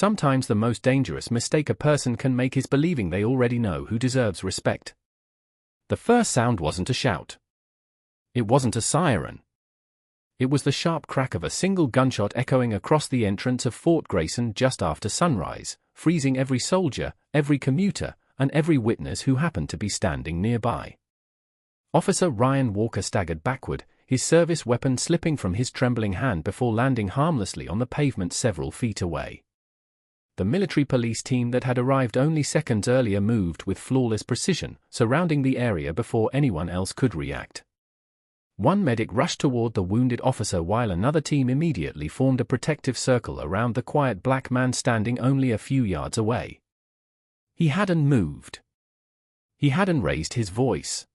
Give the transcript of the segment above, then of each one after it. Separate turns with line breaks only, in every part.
Sometimes the most dangerous mistake a person can make is believing they already know who deserves respect. The first sound wasn't a shout. It wasn't a siren. It was the sharp crack of a single gunshot echoing across the entrance of Fort Grayson just after sunrise, freezing every soldier, every commuter, and every witness who happened to be standing nearby. Officer Ryan Walker staggered backward, his service weapon slipping from his trembling hand before landing harmlessly on the pavement several feet away. The military police team that had arrived only seconds earlier moved with flawless precision, surrounding the area before anyone else could react. One medic rushed toward the wounded officer while another team immediately formed a protective circle around the quiet black man standing only a few yards away. He hadn't moved. He hadn't raised his voice.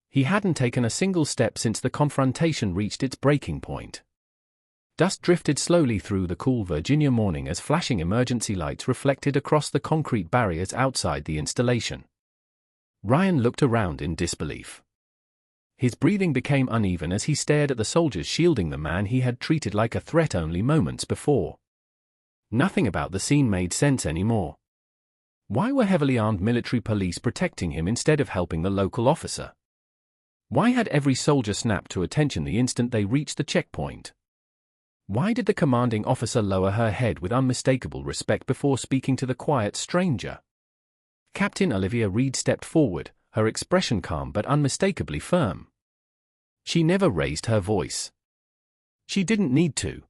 He hadn't taken a single step since the confrontation reached its breaking point. Dust drifted slowly through the cool Virginia morning as flashing emergency lights reflected across the concrete barriers outside the installation. Ryan looked around in disbelief. His breathing became uneven as he stared at the soldiers shielding the man he had treated like a threat only moments before. Nothing about the scene made sense anymore. Why were heavily armed military police protecting him instead of helping the local officer? Why had every soldier snapped to attention the instant they reached the checkpoint? Why did the commanding officer lower her head with unmistakable respect before speaking to the quiet stranger? Captain Olivia Reed stepped forward, her expression calm but unmistakably firm. She never raised her voice. She didn't need to.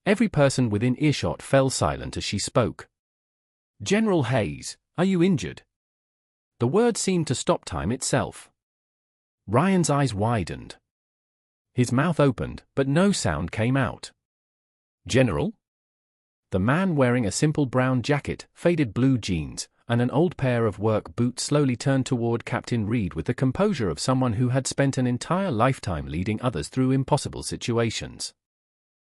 Every person within earshot fell silent as she spoke. "General Hayes, are you injured?" The word seemed to stop time itself. Ryan's eyes widened. His mouth opened, but no sound came out. "General?" The man wearing a simple brown jacket, faded blue jeans, and an old pair of work boots slowly turned toward Captain Reed with the composure of someone who had spent an entire lifetime leading others through impossible situations.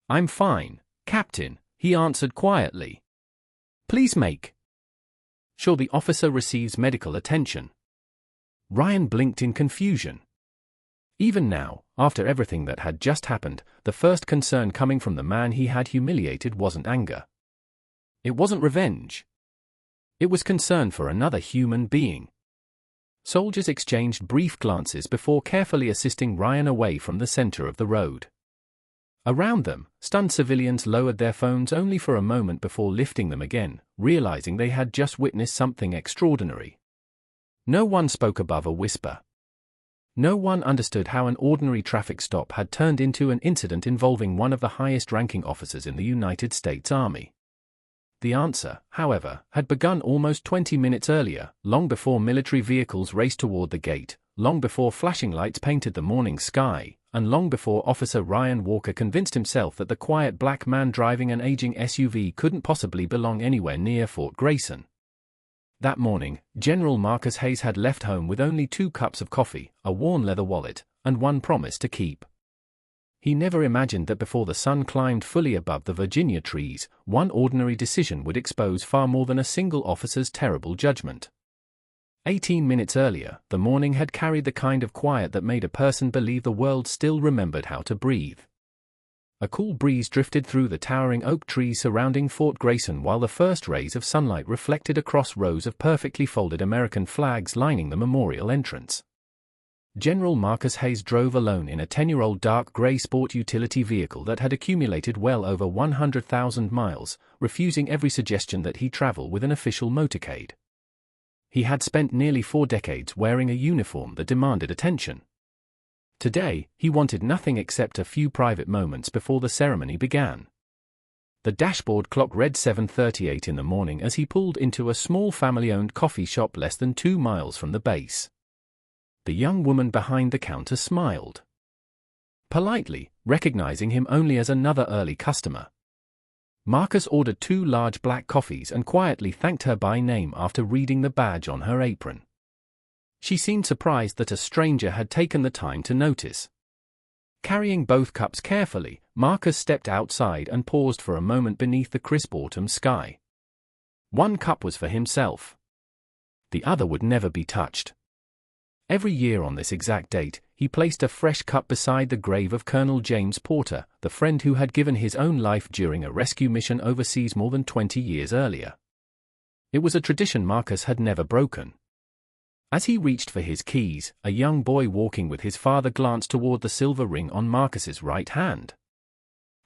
"I'm fine, Captain," he answered quietly. "Please make sure the officer receives medical attention." Ryan blinked in confusion. Even now, after everything that had just happened, the first concern coming from the man he had humiliated wasn't anger. It wasn't revenge. It was concern for another human being. Soldiers exchanged brief glances before carefully assisting Ryan away from the center of the road. Around them, stunned civilians lowered their phones only for a moment before lifting them again, realizing they had just witnessed something extraordinary. No one spoke above a whisper. No one understood how an ordinary traffic stop had turned into an incident involving one of the highest-ranking officers in the United States Army. The answer, however, had begun almost 20 minutes earlier, long before military vehicles raced toward the gate, long before flashing lights painted the morning sky, and long before Officer Ryan Walker convinced himself that the quiet black man driving an aging SUV couldn't possibly belong anywhere near Fort Grayson. That morning, General Marcus Hayes had left home with only 2 cups of coffee, a worn leather wallet, and one promise to keep. He never imagined that before the sun climbed fully above the Virginia trees, one ordinary decision would expose far more than a single officer's terrible judgment. 18 minutes earlier, the morning had carried the kind of quiet that made a person believe the world still remembered how to breathe. A cool breeze drifted through the towering oak trees surrounding Fort Grayson while the first rays of sunlight reflected across rows of perfectly folded American flags lining the memorial entrance. General Marcus Hayes drove alone in a 10-year-old dark gray sport utility vehicle that had accumulated well over 100,000 miles, refusing every suggestion that he travel with an official motorcade. He had spent nearly 4 decades wearing a uniform that demanded attention. Today, he wanted nothing except a few private moments before the ceremony began. The dashboard clock read 7:38 in the morning as he pulled into a small family-owned coffee shop less than 2 miles from the base. The young woman behind the counter smiled politely, recognizing him only as another early customer. Marcus ordered 2 large black coffees and quietly thanked her by name after reading the badge on her apron. She seemed surprised that a stranger had taken the time to notice. Carrying both cups carefully, Marcus stepped outside and paused for a moment beneath the crisp autumn sky. One cup was for himself. The other would never be touched. Every year on this exact date, he placed a fresh cup beside the grave of Colonel James Porter, the friend who had given his own life during a rescue mission overseas more than 20 years earlier. It was a tradition Marcus had never broken. As he reached for his keys, a young boy walking with his father glanced toward the silver ring on Marcus's right hand.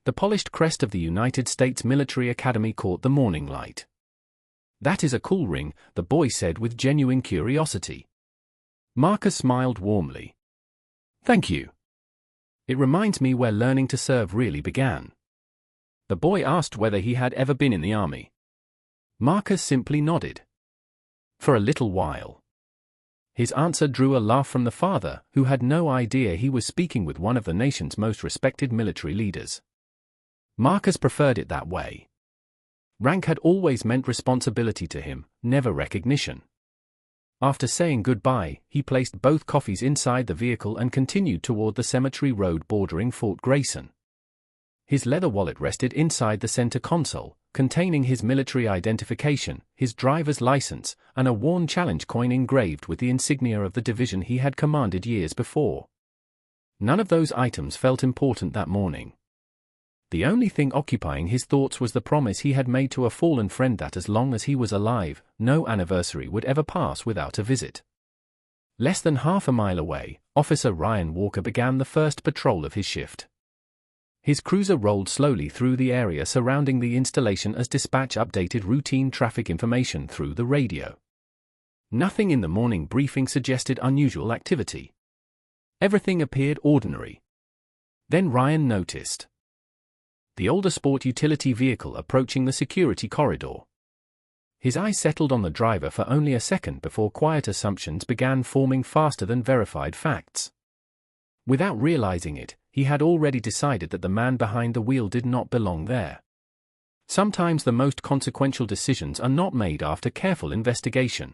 The polished crest of the United States Military Academy caught the morning light. "That is a cool ring," the boy said with genuine curiosity. Marcus smiled warmly. "Thank you. It reminds me where learning to serve really began." The boy asked whether he had ever been in the army. Marcus simply nodded. "For a little while." His answer drew a laugh from the father, who had no idea he was speaking with one of the nation's most respected military leaders. Marcus preferred it that way. Rank had always meant responsibility to him, never recognition. After saying goodbye, he placed both coffees inside the vehicle and continued toward the cemetery road bordering Fort Grayson. His leather wallet rested inside the center console, containing his military identification, his driver's license, and a worn challenge coin engraved with the insignia of the division he had commanded years before. None of those items felt important that morning. The only thing occupying his thoughts was the promise he had made to a fallen friend that as long as he was alive, no anniversary would ever pass without a visit. Less than half a mile away, Officer Ryan Walker began the first patrol of his shift. His cruiser rolled slowly through the area surrounding the installation as dispatch updated routine traffic information through the radio. Nothing in the morning briefing suggested unusual activity. Everything appeared ordinary. Then Ryan noticed the older sport utility vehicle approaching the security corridor. His eyes settled on the driver for only a second before quiet assumptions began forming faster than verified facts. Without realizing it, he had already decided that the man behind the wheel did not belong there. Sometimes the most consequential decisions are not made after careful investigation.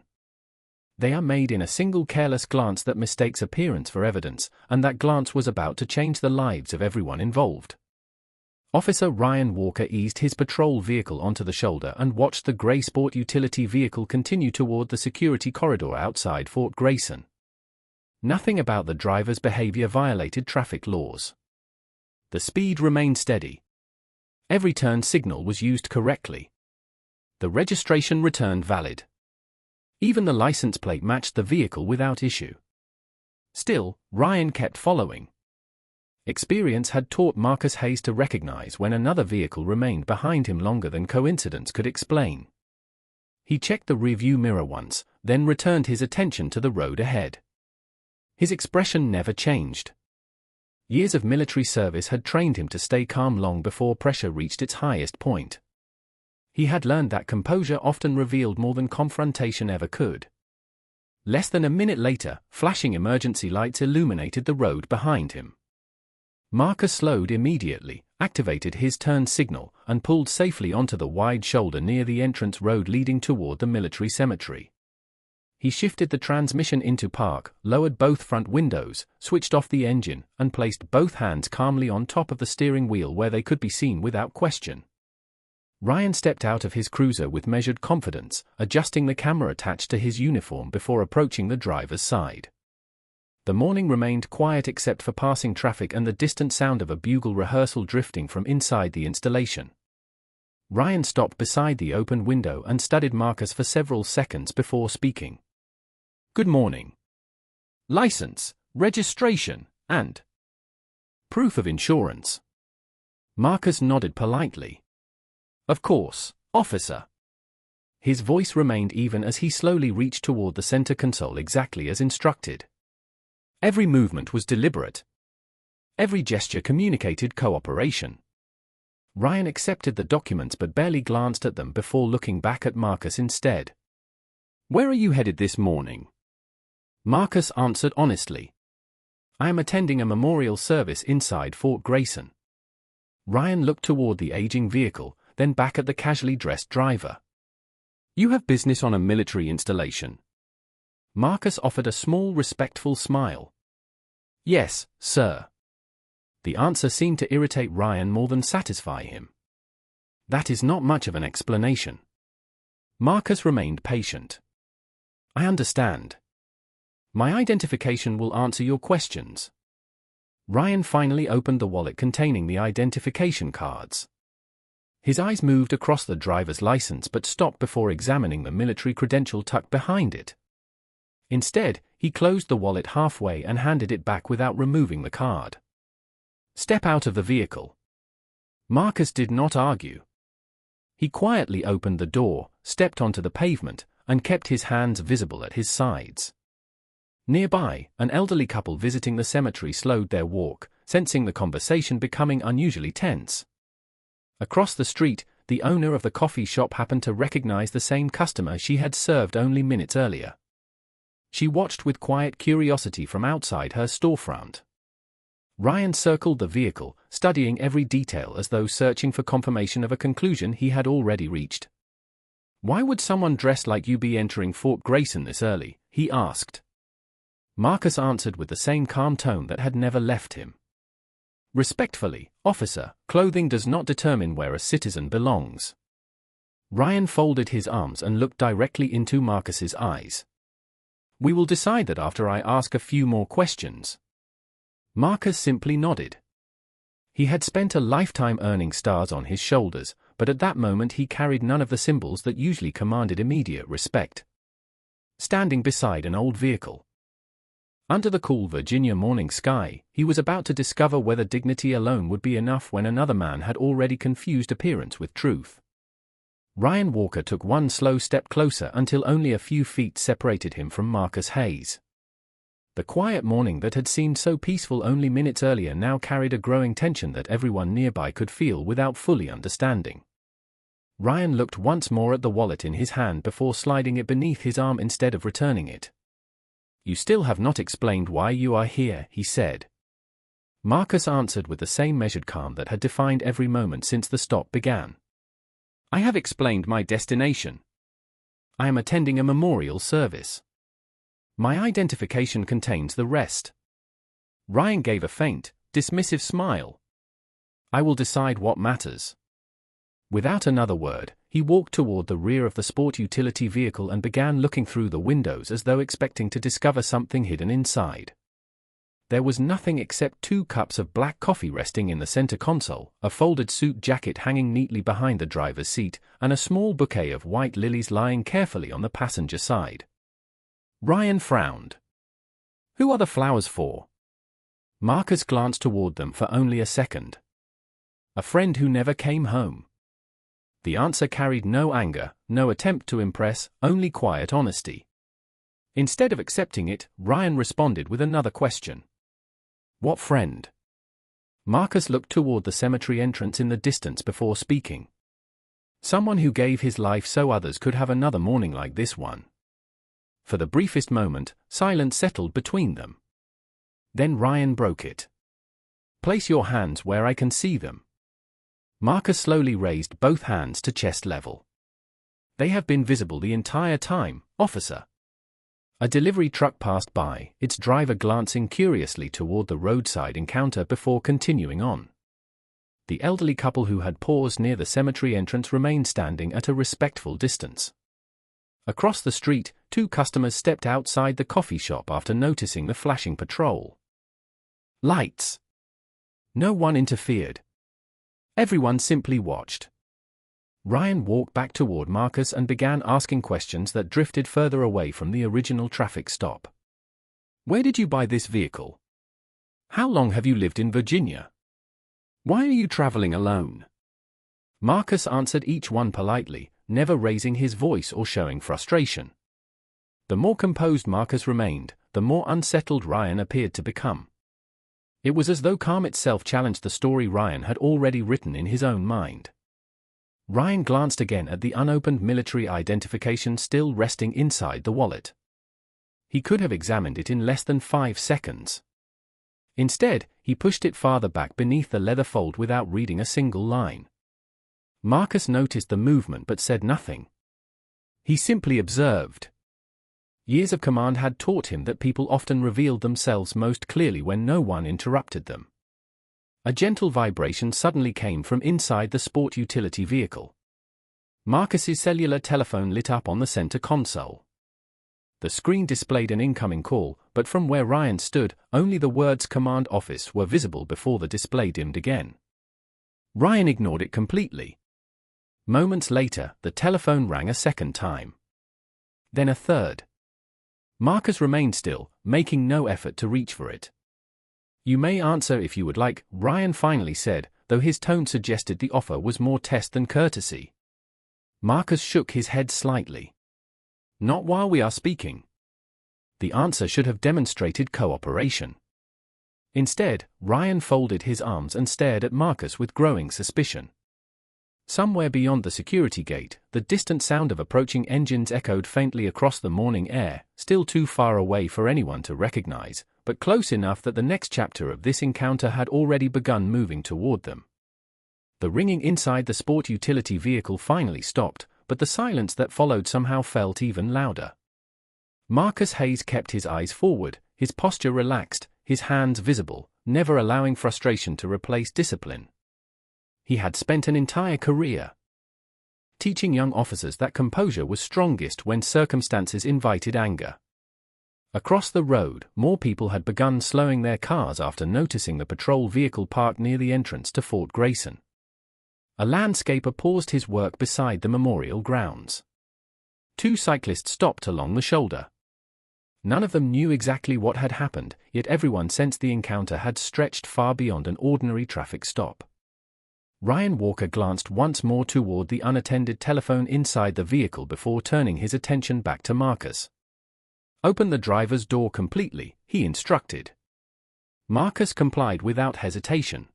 They are made in a single careless glance that mistakes appearance for evidence, and that glance was about to change the lives of everyone involved. Officer Ryan Walker eased his patrol vehicle onto the shoulder and watched the gray sport utility vehicle continue toward the security corridor outside Fort Grayson. Nothing about the driver's behavior violated traffic laws. The speed remained steady. Every turn signal was used correctly. The registration returned valid. Even the license plate matched the vehicle without issue. Still, Ryan kept following. Experience had taught Marcus Hayes to recognize when another vehicle remained behind him longer than coincidence could explain. He checked the rearview mirror once, then returned his attention to the road ahead. His expression never changed. Years of military service had trained him to stay calm long before pressure reached its highest point. He had learned that composure often revealed more than confrontation ever could. Less than a minute later, flashing emergency lights illuminated the road behind him. Marcus slowed immediately, activated his turn signal, and pulled safely onto the wide shoulder near the entrance road leading toward the military cemetery. He shifted the transmission into park, lowered both front windows, switched off the engine, and placed both hands calmly on top of the steering wheel where they could be seen without question. Ryan stepped out of his cruiser with measured confidence, adjusting the camera attached to his uniform before approaching the driver's side. The morning remained quiet except for passing traffic and the distant sound of a bugle rehearsal drifting from inside the installation. Ryan stopped beside the open window and studied Marcus for several seconds before speaking. "Good morning. License, registration, and proof of insurance." Marcus nodded politely. "Of course, officer." His voice remained even as he slowly reached toward the center console exactly as instructed. Every movement was deliberate. Every gesture communicated cooperation. Ryan accepted the documents but barely glanced at them before looking back at Marcus instead. "Where are you headed this morning?" Marcus answered honestly. "I am attending a memorial service inside Fort Grayson." Ryan looked toward the aging vehicle, then back at the casually dressed driver. "You have business on a military installation?" Marcus offered a small, respectful smile. "Yes, sir." The answer seemed to irritate Ryan more than satisfy him. "That is not much of an explanation." Marcus remained patient. "I understand." My identification will answer your questions. Ryan finally opened the wallet containing the identification cards. His eyes moved across the driver's license but stopped before examining the military credential tucked behind it. Instead, he closed the wallet halfway and handed it back without removing the card. Step out of the vehicle. Marcus did not argue. He quietly opened the door, stepped onto the pavement, and kept his hands visible at his sides. Nearby, an elderly couple visiting the cemetery slowed their walk, sensing the conversation becoming unusually tense. Across the street, the owner of the coffee shop happened to recognize the same customer she had served only minutes earlier. She watched with quiet curiosity from outside her storefront. Ryan circled the vehicle, studying every detail as though searching for confirmation of a conclusion he had already reached. "Why would someone dressed like you be entering Fort Grayson this early?" he asked. Marcus answered with the same calm tone that had never left him. "Respectfully, officer, clothing does not determine where a citizen belongs." Ryan folded his arms and looked directly into Marcus's eyes. "We will decide that after I ask a few more questions." Marcus simply nodded. He had spent a lifetime earning stars on his shoulders, but at that moment he carried none of the symbols that usually commanded immediate respect. Standing beside an old vehicle, under the cool Virginia morning sky, he was about to discover whether dignity alone would be enough when another man had already confused appearance with truth. Ryan Walker took one slow step closer until only a few feet separated him from Marcus Hayes. The quiet morning that had seemed so peaceful only minutes earlier now carried a growing tension that everyone nearby could feel without fully understanding. Ryan looked once more at the wallet in his hand before sliding it beneath his arm instead of returning it. "You still have not explained why you are here," he said. Marcus answered with the same measured calm that had defined every moment since the stop began. "I have explained my destination. I am attending a memorial service. My identification contains the rest." Ryan gave a faint, dismissive smile. "I will decide what matters." Without another word, he walked toward the rear of the sport utility vehicle and began looking through the windows as though expecting to discover something hidden inside. There was nothing except 2 cups of black coffee resting in the center console, a folded suit jacket hanging neatly behind the driver's seat, and a small bouquet of white lilies lying carefully on the passenger side. Ryan frowned. "Who are the flowers for?" Marcus glanced toward them for only a second. "A friend who never came home." The answer carried no anger, no attempt to impress, only quiet honesty. Instead of accepting it, Ryan responded with another question. "What friend?" Marcus looked toward the cemetery entrance in the distance before speaking. "Someone who gave his life so others could have another morning like this one." For the briefest moment, silence settled between them. Then Ryan broke it. "Place your hands where I can see them." Marcus slowly raised both hands to chest level. "They have been visible the entire time, officer." A delivery truck passed by, its driver glancing curiously toward the roadside encounter before continuing on. The elderly couple who had paused near the cemetery entrance remained standing at a respectful distance. Across the street, 2 customers stepped outside the coffee shop after noticing the flashing patrol lights. No one interfered. Everyone simply watched. Ryan walked back toward Marcus and began asking questions that drifted further away from the original traffic stop. "Where did you buy this vehicle? How long have you lived in Virginia? Why are you traveling alone?" Marcus answered each one politely, never raising his voice or showing frustration. The more composed Marcus remained, the more unsettled Ryan appeared to become. It was as though calm itself challenged the story Ryan had already written in his own mind. Ryan glanced again at the unopened military identification still resting inside the wallet. He could have examined it in less than 5 seconds. Instead, he pushed it farther back beneath the leather fold without reading a single line. Marcus noticed the movement but said nothing. He simply observed. Years of command had taught him that people often revealed themselves most clearly when no one interrupted them. A gentle vibration suddenly came from inside the sport utility vehicle. Marcus's cellular telephone lit up on the center console. The screen displayed an incoming call, but from where Ryan stood, only the words "Command Office" were visible before the display dimmed again. Ryan ignored it completely. Moments later, the telephone rang a second time. Then a third. Marcus remained still, making no effort to reach for it. "You may answer if you would like," Ryan finally said, though his tone suggested the offer was more test than courtesy. Marcus shook his head slightly. "Not while we are speaking." The answer should have demonstrated cooperation. Instead, Ryan folded his arms and stared at Marcus with growing suspicion. Somewhere beyond the security gate, the distant sound of approaching engines echoed faintly across the morning air, still too far away for anyone to recognize, but close enough that the next chapter of this encounter had already begun moving toward them. The ringing inside the sport utility vehicle finally stopped, but the silence that followed somehow felt even louder. Marcus Hayes kept his eyes forward, his posture relaxed, his hands visible, never allowing frustration to replace discipline. He had spent an entire career teaching young officers that composure was strongest when circumstances invited anger. Across the road, more people had begun slowing their cars after noticing the patrol vehicle parked near the entrance to Fort Grayson. A landscaper paused his work beside the memorial grounds. 2 cyclists stopped along the shoulder. None of them knew exactly what had happened, yet everyone sensed the encounter had stretched far beyond an ordinary traffic stop. Ryan Walker glanced once more toward the unattended telephone inside the vehicle before turning his attention back to Marcus. "Open the driver's door completely," he instructed. Marcus complied without hesitation.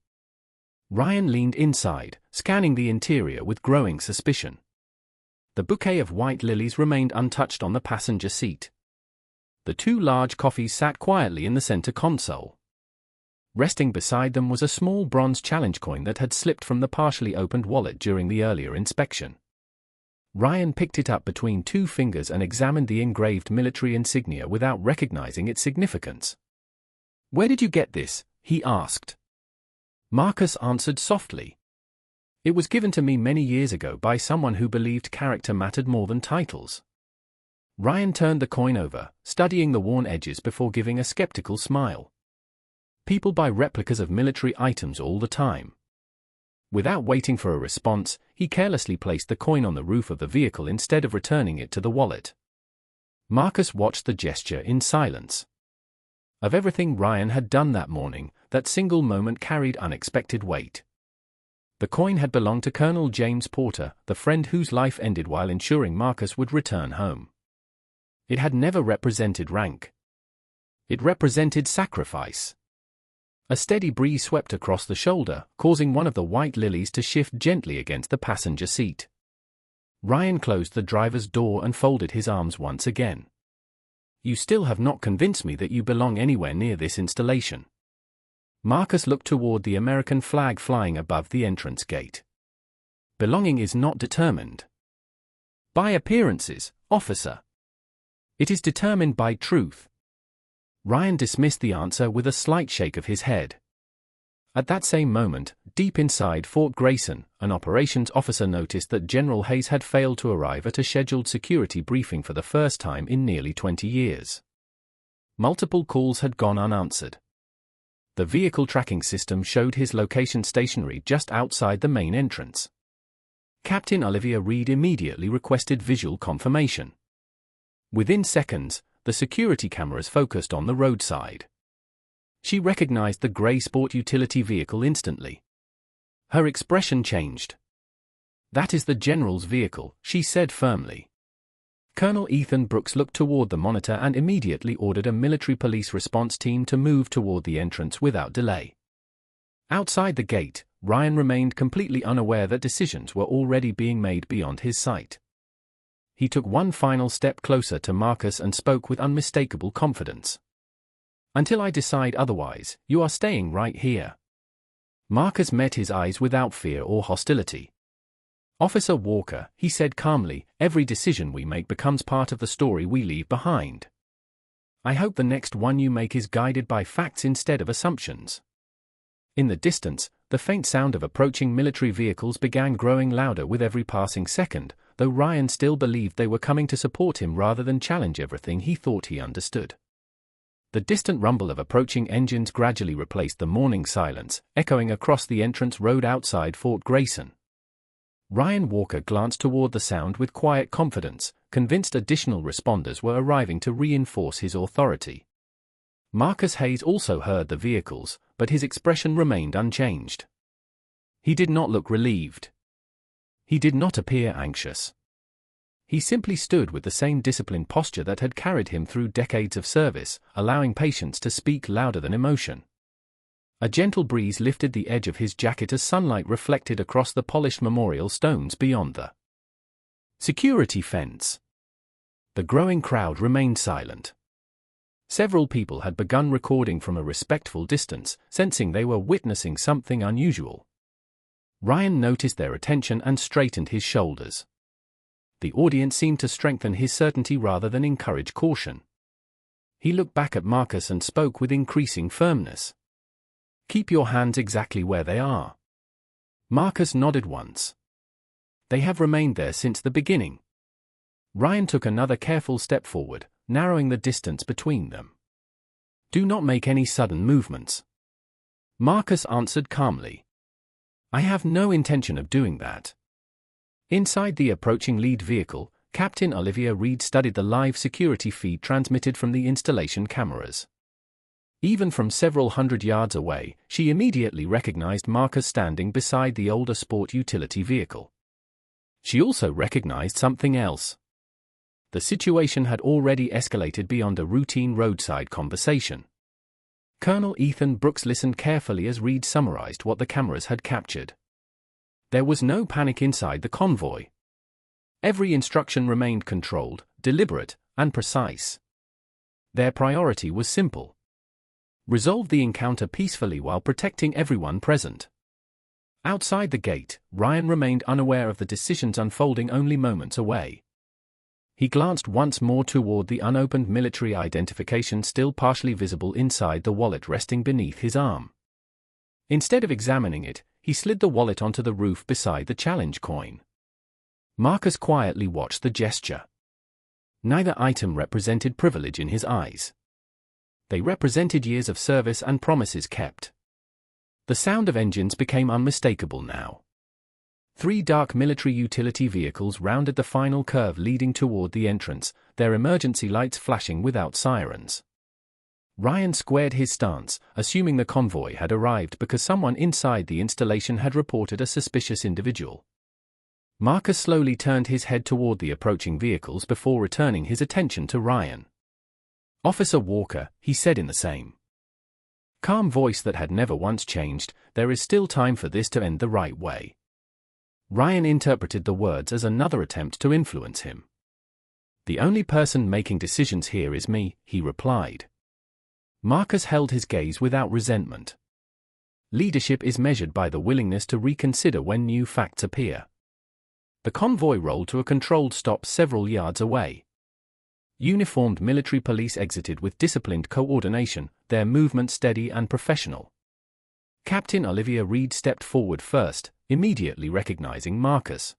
Ryan leaned inside, scanning the interior with growing suspicion. The bouquet of white lilies remained untouched on the passenger seat. The 2 large coffees sat quietly in the center console. Resting beside them was a small bronze challenge coin that had slipped from the partially opened wallet during the earlier inspection. Ryan picked it up between 2 fingers and examined the engraved military insignia without recognizing its significance. "Where did you get this?" he asked. Marcus answered softly. "It was given to me many years ago by someone who believed character mattered more than titles." Ryan turned the coin over, studying the worn edges before giving a skeptical smile. "People buy replicas of military items all the time." Without waiting for a response, he carelessly placed the coin on the roof of the vehicle instead of returning it to the wallet. Marcus watched the gesture in silence. Of everything Ryan had done that morning, that single moment carried unexpected weight. The coin had belonged to Colonel James Porter, the friend whose life ended while ensuring Marcus would return home. It had never represented rank. It represented sacrifice. A steady breeze swept across the shoulder, causing one of the white lilies to shift gently against the passenger seat. Ryan closed the driver's door and folded his arms once again. "You still have not convinced me that you belong anywhere near this installation." Marcus looked toward the American flag flying above the entrance gate. "Belonging is not determined by appearances, officer. It is determined by truth." Ryan dismissed the answer with a slight shake of his head. At that same moment, deep inside Fort Grayson, an operations officer noticed that General Hayes had failed to arrive at a scheduled security briefing for the first time in nearly 20 years. Multiple calls had gone unanswered. The vehicle tracking system showed his location stationary just outside the main entrance. Captain Olivia Reed immediately requested visual confirmation. Within seconds, the security cameras focused on the roadside. She recognized the gray sport utility vehicle instantly. Her expression changed. "That is the General's vehicle," she said firmly. Colonel Ethan Brooks looked toward the monitor and immediately ordered a military police response team to move toward the entrance without delay. Outside the gate, Ryan remained completely unaware that decisions were already being made beyond his sight. He took one final step closer to Marcus and spoke with unmistakable confidence. "Until I decide otherwise, you are staying right here." Marcus met his eyes without fear or hostility. "Officer Walker," he said calmly, "every decision we make becomes part of the story we leave behind. I hope the next one you make is guided by facts instead of assumptions." In the distance, the faint sound of approaching military vehicles began growing louder with every passing second, though Ryan still believed they were coming to support him rather than challenge everything he thought he understood. The distant rumble of approaching engines gradually replaced the morning silence, echoing across the entrance road outside Fort Grayson. Ryan Walker glanced toward the sound with quiet confidence, convinced additional responders were arriving to reinforce his authority. Marcus Hayes also heard the vehicles, but his expression remained unchanged. He did not look relieved. He did not appear anxious. He simply stood with the same disciplined posture that had carried him through decades of service, allowing patience to speak louder than emotion. A gentle breeze lifted the edge of his jacket as sunlight reflected across the polished memorial stones beyond the security fence. The growing crowd remained silent. Several people had begun recording from a respectful distance, sensing they were witnessing something unusual. Ryan noticed their attention and straightened his shoulders. The audience seemed to strengthen his certainty rather than encourage caution. He looked back at Marcus and spoke with increasing firmness. "Keep your hands exactly where they are." Marcus nodded once. "They have remained there since the beginning." Ryan took another careful step forward, narrowing the distance between them. "Do not make any sudden movements." Marcus answered calmly. "I have no intention of doing that." Inside the approaching lead vehicle, Captain Olivia Reed studied the live security feed transmitted from the installation cameras. Even from several hundred yards away, she immediately recognized Marcus standing beside the older sport utility vehicle. She also recognized something else. The situation had already escalated beyond a routine roadside conversation. Colonel Ethan Brooks listened carefully as Reed summarized what the cameras had captured. There was no panic inside the convoy. Every instruction remained controlled, deliberate, and precise. Their priority was simple: resolve the encounter peacefully while protecting everyone present. Outside the gate, Ryan remained unaware of the decisions unfolding only moments away. He glanced once more toward the unopened military identification still partially visible inside the wallet resting beneath his arm. Instead of examining it, he slid the wallet onto the roof beside the challenge coin. Marcus quietly watched the gesture. Neither item represented privilege in his eyes. They represented years of service and promises kept. The sound of engines became unmistakable now. 3 dark military utility vehicles rounded the final curve leading toward the entrance, their emergency lights flashing without sirens. Ryan squared his stance, assuming the convoy had arrived because someone inside the installation had reported a suspicious individual. Marcus slowly turned his head toward the approaching vehicles before returning his attention to Ryan. "Officer Walker," he said in the same calm voice that had never once changed, "there is still time for this to end the right way." Ryan interpreted the words as another attempt to influence him. "The only person making decisions here is me," he replied. Marcus held his gaze without resentment. Leadership is measured by the willingness to reconsider when new facts appear. The convoy rolled to a controlled stop several yards away. Uniformed military police exited with disciplined coordination, their movement steady and professional. Captain Olivia Reed stepped forward first, immediately recognizing Marcus.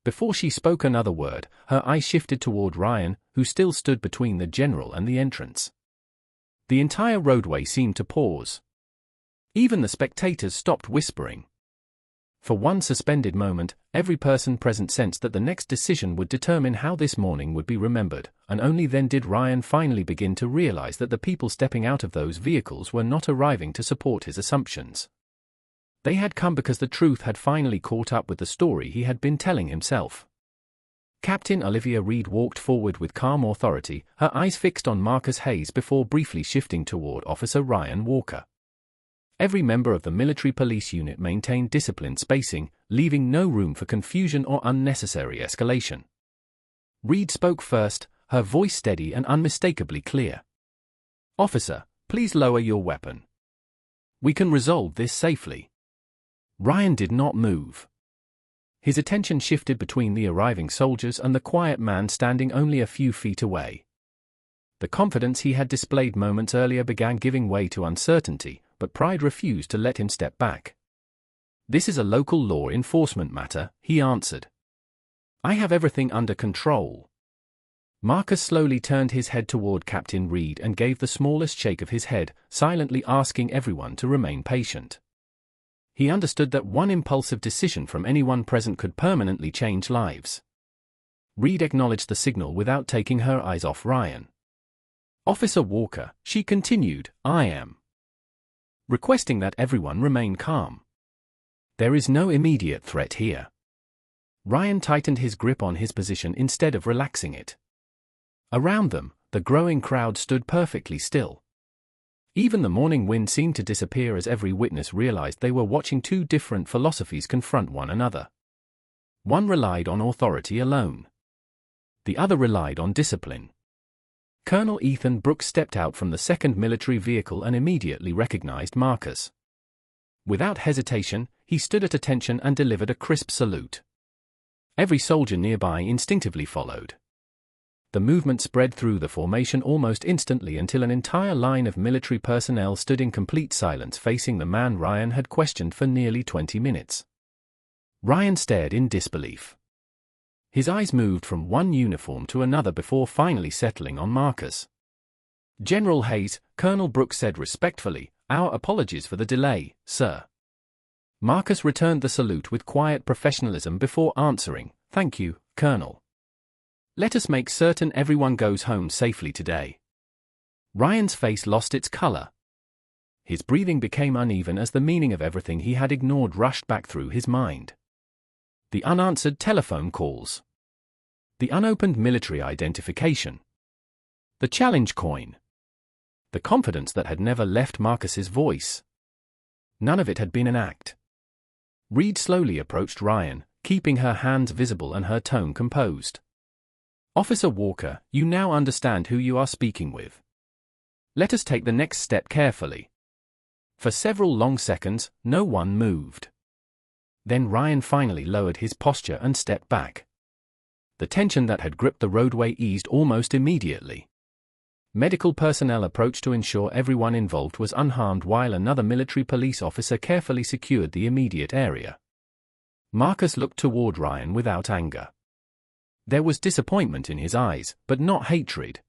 Before she spoke another word, her eyes shifted toward Ryan, who still stood between the general and the entrance. The entire roadway seemed to pause. Even the spectators stopped whispering. For one suspended moment, every person present sensed that the next decision would determine how this morning would be remembered, and only then did Ryan finally begin to realize that the people stepping out of those vehicles were not arriving to support his assumptions. They had come because the truth had finally caught up with the story he had been telling himself. Captain Olivia Reed walked forward with calm authority, her eyes fixed on Marcus Hayes before briefly shifting toward Officer Ryan Walker. Every member of the military police unit maintained disciplined spacing, leaving no room for confusion or unnecessary escalation. Reed spoke first, her voice steady and unmistakably clear. "Officer, please lower your weapon. We can resolve this safely." Ryan did not move. His attention shifted between the arriving soldiers and the quiet man standing only a few feet away. The confidence he had displayed moments earlier began giving way to uncertainty, but pride refused to let him step back. "This is a local law enforcement matter," he answered. "I have everything under control." Marcus slowly turned his head toward Captain Reed and gave the smallest shake of his head, silently asking everyone to remain patient. He understood that one impulsive decision from anyone present could permanently change lives. Reed acknowledged the signal without taking her eyes off Ryan. "Officer Walker," she continued, "I am requesting that everyone remain calm. There is no immediate threat here." Ryan tightened his grip on his position instead of relaxing it. Around them, the growing crowd stood perfectly still. Even the morning wind seemed to disappear as every witness realized they were watching two different philosophies confront one another. One relied on authority alone. The other relied on discipline. Colonel Ethan Brooks stepped out from the second military vehicle and immediately recognized Marcus. Without hesitation, he stood at attention and delivered a crisp salute. Every soldier nearby instinctively followed. The movement spread through the formation almost instantly until an entire line of military personnel stood in complete silence facing the man Ryan had questioned for nearly 20 minutes. Ryan stared in disbelief. His eyes moved from one uniform to another before finally settling on Marcus. "General Hayes," Colonel Brooks said respectfully, "our apologies for the delay, sir." Marcus returned the salute with quiet professionalism before answering, "Thank you, Colonel. Let us make certain everyone goes home safely today." Ryan's face lost its color. His breathing became uneven as the meaning of everything he had ignored rushed back through his mind. The unanswered telephone calls. The unopened military identification. The challenge coin. The confidence that had never left Marcus's voice. None of it had been an act. Reed slowly approached Ryan, keeping her hands visible and her tone composed. "Officer Walker, you now understand who you are speaking with. Let us take the next step carefully." For several long seconds, no one moved. Then Ryan finally lowered his posture and stepped back. The tension that had gripped the roadway eased almost immediately. Medical personnel approached to ensure everyone involved was unharmed while another military police officer carefully secured the immediate area. Marcus looked toward Ryan without anger. There was disappointment in his eyes, but not hatred.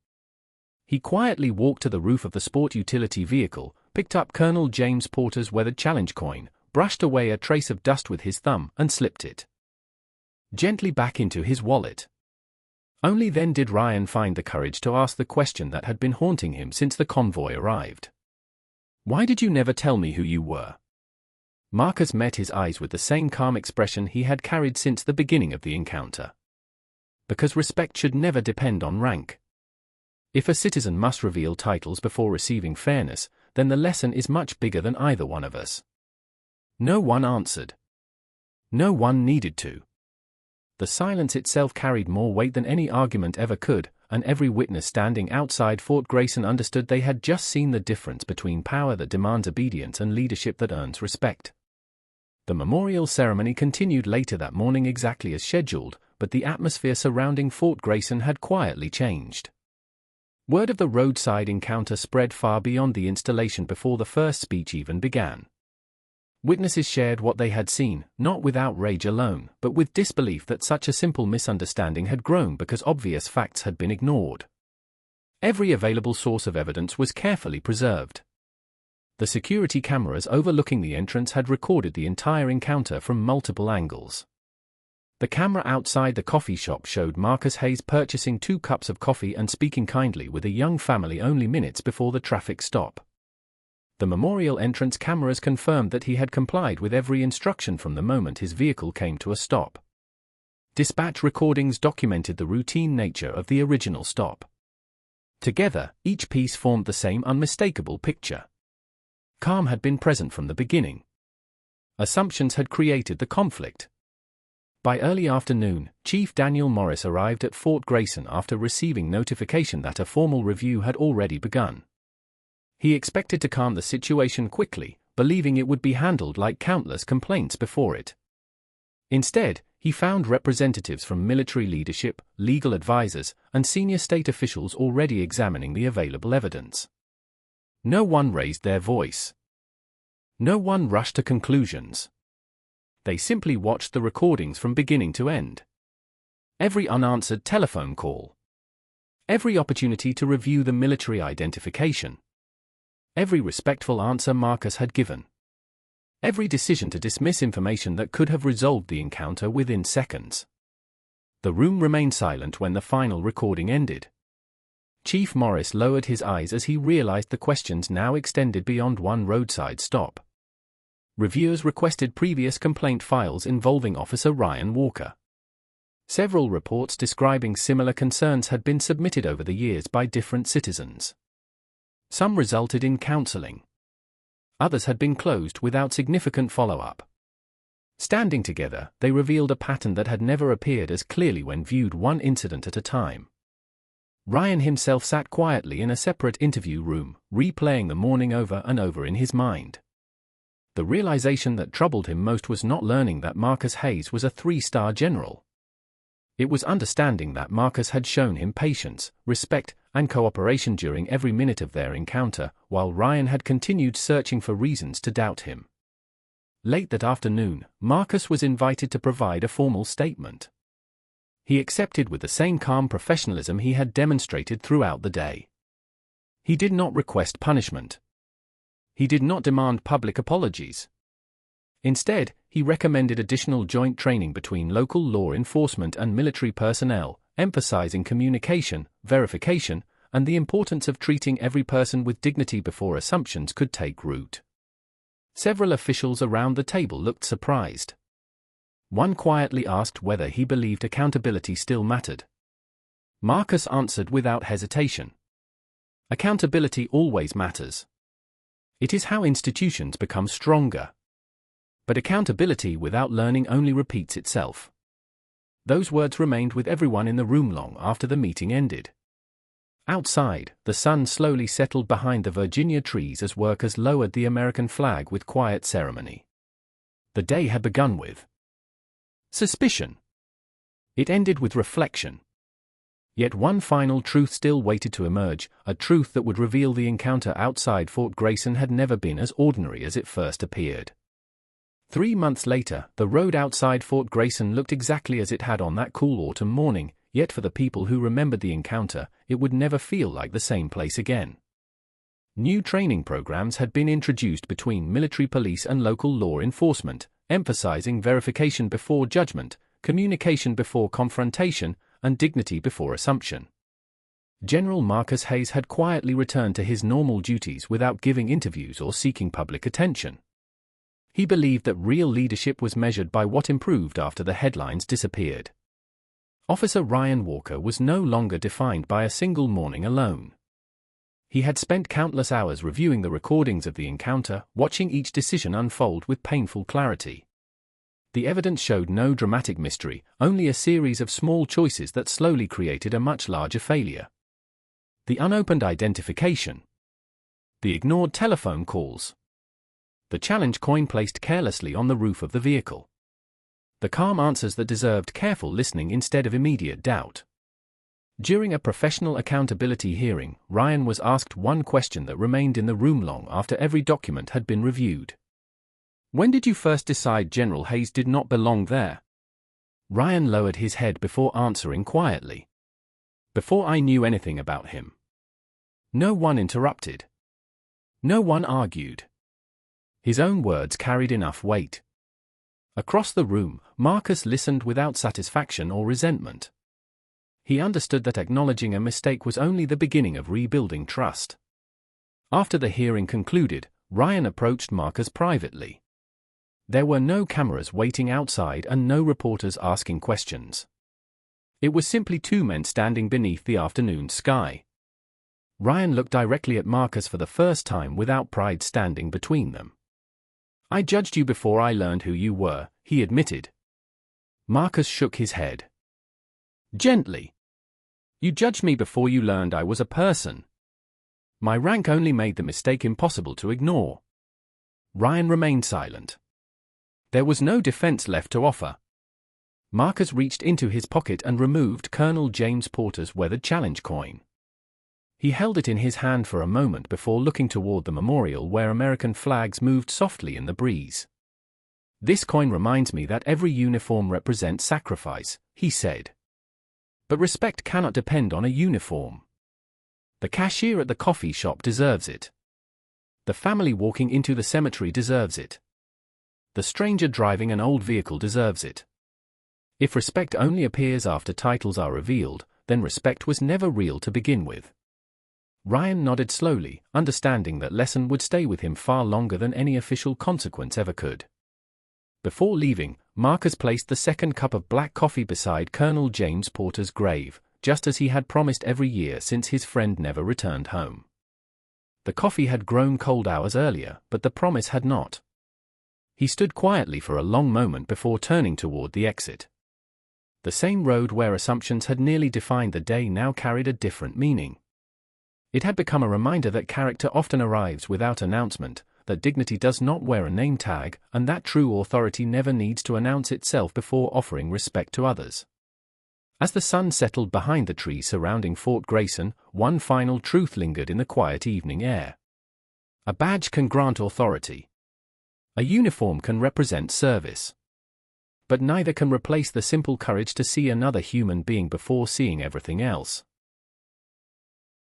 He quietly walked to the roof of the sport utility vehicle, picked up Colonel James Porter's weathered challenge coin, brushed away a trace of dust with his thumb and slipped it gently back into his wallet. Only then did Ryan find the courage to ask the question that had been haunting him since the convoy arrived. "Why did you never tell me who you were?" Marcus met his eyes with the same calm expression he had carried since the beginning of the encounter. "Because respect should never depend on rank. If a citizen must reveal titles before receiving fairness, then the lesson is much bigger than either one of us." No one answered. No one needed to. The silence itself carried more weight than any argument ever could, and every witness standing outside Fort Grayson understood they had just seen the difference between power that demands obedience and leadership that earns respect. The memorial ceremony continued later that morning exactly as scheduled, but the atmosphere surrounding Fort Grayson had quietly changed. Word of the roadside encounter spread far beyond the installation before the first speech even began. Witnesses shared what they had seen, not with outrage alone, but with disbelief that such a simple misunderstanding had grown because obvious facts had been ignored. Every available source of evidence was carefully preserved. The security cameras overlooking the entrance had recorded the entire encounter from multiple angles. The camera outside the coffee shop showed Marcus Hayes purchasing 2 cups of coffee and speaking kindly with a young family only minutes before the traffic stop. The memorial entrance cameras confirmed that he had complied with every instruction from the moment his vehicle came to a stop. Dispatch recordings documented the routine nature of the original stop. Together, each piece formed the same unmistakable picture. Calm had been present from the beginning. Assumptions had created the conflict. By early afternoon, Chief Daniel Morris arrived at Fort Grayson after receiving notification that a formal review had already begun. He expected to calm the situation quickly, believing it would be handled like countless complaints before it. Instead, he found representatives from military leadership, legal advisors, and senior state officials already examining the available evidence. No one raised their voice. No one rushed to conclusions. They simply watched the recordings from beginning to end. Every unanswered telephone call. Every opportunity to review the military identification. Every respectful answer Marcus had given. Every decision to dismiss information that could have resolved the encounter within seconds. The room remained silent when the final recording ended. Chief Morris lowered his eyes as he realized the questions now extended beyond one roadside stop. Reviewers requested previous complaint files involving Officer Ryan Walker. Several reports describing similar concerns had been submitted over the years by different citizens. Some resulted in counseling. Others had been closed without significant follow-up. Standing together, they revealed a pattern that had never appeared as clearly when viewed one incident at a time. Ryan himself sat quietly in a separate interview room, replaying the morning over and over in his mind. The realization that troubled him most was not learning that Marcus Hayes was a 3-star general. It was understanding that Marcus had shown him patience, respect, and cooperation during every minute of their encounter, while Ryan had continued searching for reasons to doubt him. Late that afternoon, Marcus was invited to provide a formal statement. He accepted with the same calm professionalism he had demonstrated throughout the day. He did not request punishment. He did not demand public apologies. Instead, he recommended additional joint training between local law enforcement and military personnel, emphasizing communication, verification, and the importance of treating every person with dignity before assumptions could take root. Several officials around the table looked surprised. One quietly asked whether he believed accountability still mattered. Marcus answered without hesitation. Accountability always matters. It is how institutions become stronger. But accountability without learning only repeats itself. Those words remained with everyone in the room long after the meeting ended. Outside, the sun slowly settled behind the Virginia trees as workers lowered the American flag with quiet ceremony. The day had begun with suspicion. It ended with reflection. Yet one final truth still waited to emerge, a truth that would reveal the encounter outside Fort Grayson had never been as ordinary as it first appeared. 3 months later, the road outside Fort Grayson looked exactly as it had on that cool autumn morning, yet for the people who remembered the encounter, it would never feel like the same place again. New training programs had been introduced between military police and local law enforcement, emphasizing verification before judgment, communication before confrontation, and dignity before assumption. General Marcus Hayes had quietly returned to his normal duties without giving interviews or seeking public attention. He believed that real leadership was measured by what improved after the headlines disappeared. Officer Ryan Walker was no longer defined by a single morning alone. He had spent countless hours reviewing the recordings of the encounter, watching each decision unfold with painful clarity. The evidence showed no dramatic mystery, only a series of small choices that slowly created a much larger failure. The unopened identification. The ignored telephone calls. The challenge coin placed carelessly on the roof of the vehicle. The calm answers that deserved careful listening instead of immediate doubt. During a professional accountability hearing, Ryan was asked one question that remained in the room long after every document had been reviewed. "When did you first decide General Hayes did not belong there?" Ryan lowered his head before answering quietly. "Before I knew anything about him." No one interrupted. No one argued. His own words carried enough weight. Across the room, Marcus listened without satisfaction or resentment. He understood that acknowledging a mistake was only the beginning of rebuilding trust. After the hearing concluded, Ryan approached Marcus privately. There were no cameras waiting outside and no reporters asking questions. It was simply two men standing beneath the afternoon sky. Ryan looked directly at Marcus for the first time without pride standing between them. "I judged you before I learned who you were," he admitted. Marcus shook his head. "Gently. You judged me before you learned I was a person. My rank only made the mistake impossible to ignore." Ryan remained silent. There was no defense left to offer. Marcus reached into his pocket and removed Colonel James Porter's weathered challenge coin. He held it in his hand for a moment before looking toward the memorial where American flags moved softly in the breeze. "This coin reminds me that every uniform represents sacrifice," he said. But respect cannot depend on a uniform. The cashier at the coffee shop deserves it. The family walking into the cemetery deserves it. The stranger driving an old vehicle deserves it. If respect only appears after titles are revealed, then respect was never real to begin with. Ryan nodded slowly, understanding that lesson would stay with him far longer than any official consequence ever could. Before leaving, Marcus placed the second cup of black coffee beside Colonel James Porter's grave, just as he had promised every year since his friend never returned home. The coffee had grown cold hours earlier, but the promise had not. He stood quietly for a long moment before turning toward the exit. The same road where assumptions had nearly defined the day now carried a different meaning. It had become a reminder that character often arrives without announcement, that dignity does not wear a name tag, and that true authority never needs to announce itself before offering respect to others. As the sun settled behind the trees surrounding Fort Grayson, one final truth lingered in the quiet evening air. A badge can grant authority. A uniform can represent service. But neither can replace the simple courage to see another human being before seeing everything else.